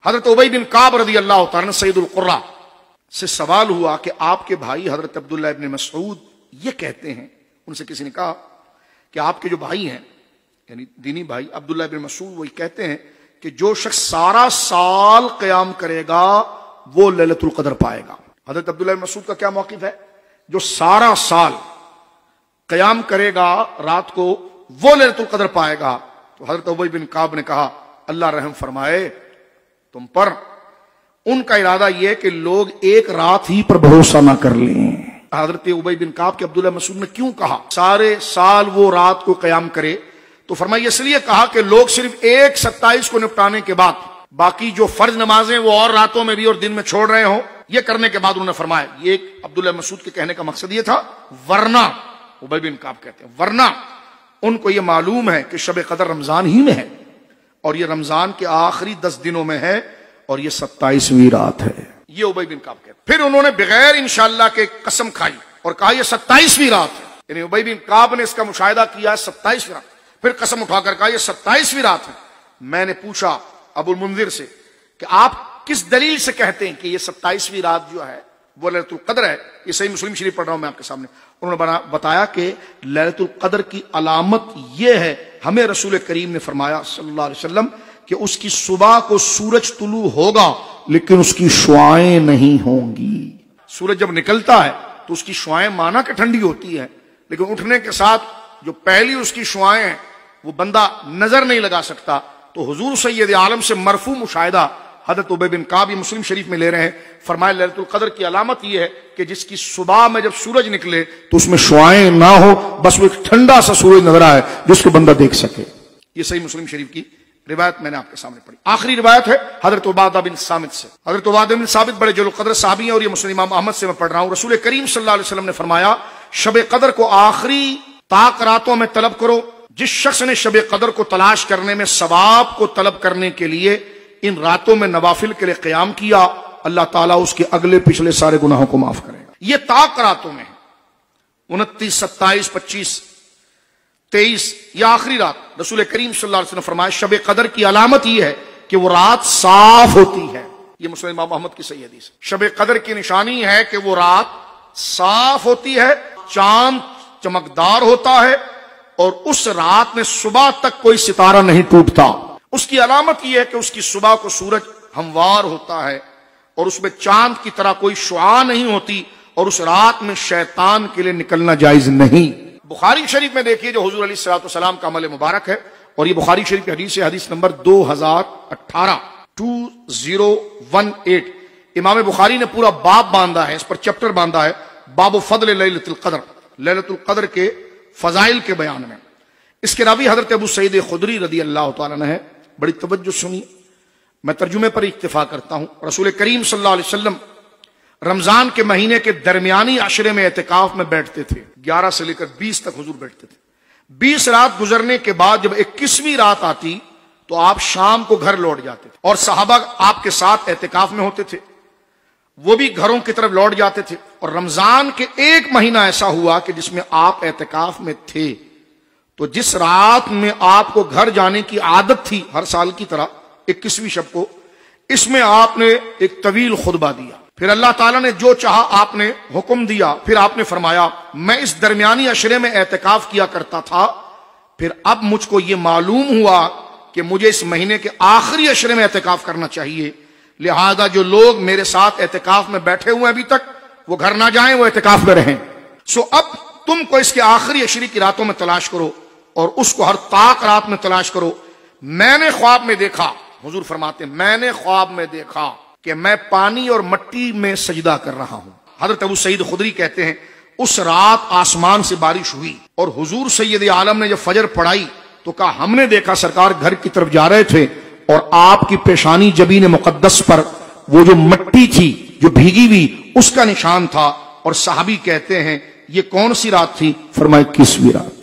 حضرت ابی بن کعب رضی اللہ تعالیٰ سید القرہ سے سوال ہوا کہ آپ کے بھائی حضرت عبداللہ ابن مسعود یہ کہتے ہیں، ان سے کسی نے کہا کہ آپ کے جو بھائی ہیں یعنی دینی بھائی عبداللہ ابن مسعود وہی کہتے ہیں کہ جو شخص سارا سال قیام کرے گا وہ لیلۃ القدر پائے گا۔ حضرت عبداللہ ابن مسعود کا کیا موقف ہے؟ جو سارا سال قیام کرے گا رات کو وہ لیلۃ القدر پائے گا۔ تو حضرت ابی بن کعب نے کہا اللہ رحم فرمائے تم پر، ان کا ارادہ یہ کہ لوگ ایک رات ہی پر بھروسہ نہ کر لیں۔ حضرت ابی بن کعب کہ عبداللہ مسعود نے کیوں کہا سارے سال وہ رات کو قیام کرے؟ تو فرمایا اس لیے کہا کہ لوگ صرف ایک 27 کو نپٹانے کے بعد باقی جو فرض نمازیں وہ اور راتوں میں بھی اور دن میں چھوڑ رہے ہوں، یہ کرنے کے بعد انہوں نے فرمایا، یہ ایک عبداللہ مسعود کے کہنے کا مقصد یہ تھا، ورنہ ابی بن کعب کہتے ہیں ورنہ ان کو یہ معلوم ہے کہ شب قدر رمضان ہی میں ہے اور یہ رمضان کے آخری 10 دنوں میں ہے اور یہ 27ویں رات ہے۔ یہ ابی بن کعب کہتے ہیں۔ پھر انہوں نے بغیر انشاءاللہ کے قسم کھائی اور کہا یہ 27ویں رات ہے، یعنی ابی بن کعب نے اس کا مشاہدہ کیا 27ویں رات، پھر قسم اٹھا کر کہا یہ 27ویں رات ہے۔ میں نے پوچھا ابو المنذر سے کہ آپ کس دلیل سے کہتے ہیں کہ یہ 27ویں رات جو ہے وہ لیلۃ القدر ہے؟ یہ صحیح مسلم شریف پڑھ رہا ہوں میں آپ کے سامنے۔ انہوں نے بتایا کہ لیلۃ القدر کی علامت یہ ہے، ہمیں رسول کریم نے فرمایا صلی اللہ علیہ وسلم کہ اس کی صبح کو سورج طلوع ہوگا لیکن اس کی شعاعیں نہیں ہوں گی۔ سورج جب نکلتا ہے تو اس کی شعاعیں مانا کہ ٹھنڈی ہوتی ہے، لیکن اٹھنے کے ساتھ جو پہلی اس کی شعاعیں ہیں وہ بندہ نظر نہیں لگا سکتا۔ تو حضور سید عالم سے مرفوع مشاہدہ حضرت ابی بن کعب مسلم شریف میں لے رہے ہیں، فرمایا لیلۃ القدر کی علامت یہ ہے کہ جس کی صبح میں جب سورج نکلے تو اس میں شعاعیں نہ ہو، بس وہ ایک ٹھنڈا سا سورج نظر آئے جس کو بندہ دیکھ سکے۔ یہ صحیح مسلم شریف کی روایت میں نے آپ کے سامنے پڑھی۔ آخری روایت ہے حضرت عبادہ بن صامت سے۔ حضرت عبادہ بن صامت بڑے جلیل القدر صحابی ہیں اور یہ مسلم امام احمد سے میں پڑھ رہا ہوں۔ رسول کریم صلی اللہ علیہ وسلم نے فرمایا شب قدر کو آخری طاق راتوں میں طلب کرو۔ جس شخص نے شب قدر کو تلاش کرنے میں ثواب کو طلب کرنے کے لیے ان راتوں میں نوافل کے لیے قیام کیا، اللہ تعالیٰ اس کے اگلے پچھلے سارے گناہوں کو معاف کرے گا۔ یہ طاق راتوں میں 29، 27، 25، 23 یہ آخری رات رسول کریم صلی اللہ علیہ وسلم نے فرمایا شب قدر کی علامت یہ ہے کہ وہ رات صاف ہوتی ہے۔ یہ مسلم امام احمد کی صحیح حدیث ہے۔ شب قدر کی نشانی ہے کہ وہ رات صاف ہوتی ہے، چاند چمکدار ہوتا ہے اور اس رات میں صبح تک کوئی ستارہ نہیں ٹوٹتا۔ اس کی علامت یہ ہے کہ اس کی صبح کو سورج ہموار ہوتا ہے اور اس میں چاند کی طرح کوئی شعاع نہیں ہوتی اور اس رات میں شیطان کے لیے نکلنا جائز نہیں۔ بخاری شریف میں دیکھیے جو حضور علیہ الصلوۃ والسلام کا عمل مبارک ہے، اور یہ بخاری شریف کی حدیث ہے، حدیث نمبر 2018 امام بخاری نے پورا باب باندھا ہے، اس پر چیپٹر باندھا ہے، باب فضل لیلۃ القدر، لیلۃ القدر کے فضائل کے بیان میں۔ اس کے راوی حضرت ابو سعید خدری رضی اللہ تعالیٰ عنہ ہے۔ بڑی توجہ سنیے، میں ترجمے پر اکتفا کرتا ہوں۔ رسول کریم صلی اللہ علیہ وسلم رمضان کے مہینے کے درمیانی عشرے میں اعتکاف میں بیٹھتے تھے، 11 سے لے کر 20 تک حضور بیٹھتے تھے۔ 20 رات گزرنے کے بعد جب 21ویں رات آتی تو آپ شام کو گھر لوٹ جاتے تھے اور صحابہ آپ کے ساتھ اعتکاف میں ہوتے تھے، وہ بھی گھروں کی طرف لوٹ جاتے تھے۔ اور رمضان کے ایک مہینہ ایسا ہوا کہ جس میں آپ اعتکاف میں تھے، تو جس رات میں آپ کو گھر جانے کی عادت تھی ہر سال کی طرح 21ویں شب کو، اس میں آپ نے ایک طویل خطبہ دیا۔ پھر اللہ تعالیٰ نے جو چاہا آپ نے حکم دیا۔ پھر آپ نے فرمایا میں اس درمیانی عشرے میں اعتکاف کیا کرتا تھا، پھر اب مجھ کو یہ معلوم ہوا کہ مجھے اس مہینے کے آخری عشرے میں اعتکاف کرنا چاہیے، لہذا جو لوگ میرے ساتھ اعتکاف میں بیٹھے ہوئے ابھی تک وہ گھر نہ جائیں، وہ اعتکاف میں رہیں۔ اب تم کو اس کے آخری عشرے کی راتوں میں تلاش کرو اور اس کو ہر طاق رات میں تلاش کرو۔ میں نے خواب میں دیکھا، حضور فرماتے ہیں میں نے خواب میں دیکھا کہ میں پانی اور مٹی میں سجدہ کر رہا ہوں۔ حضرت ابو سعید خدری کہتے ہیں اس رات آسمان سے بارش ہوئی اور حضور سید عالم نے جب فجر پڑھائی تو کہا ہم نے دیکھا سرکار گھر کی طرف جا رہے تھے اور آپ کی پیشانی جبین مقدس پر وہ جو مٹی تھی جو بھیگی ہوئی اس کا نشان تھا۔ اور صحابی کہتے ہیں یہ کون سی رات تھی؟ فرمایا 21ویں رات۔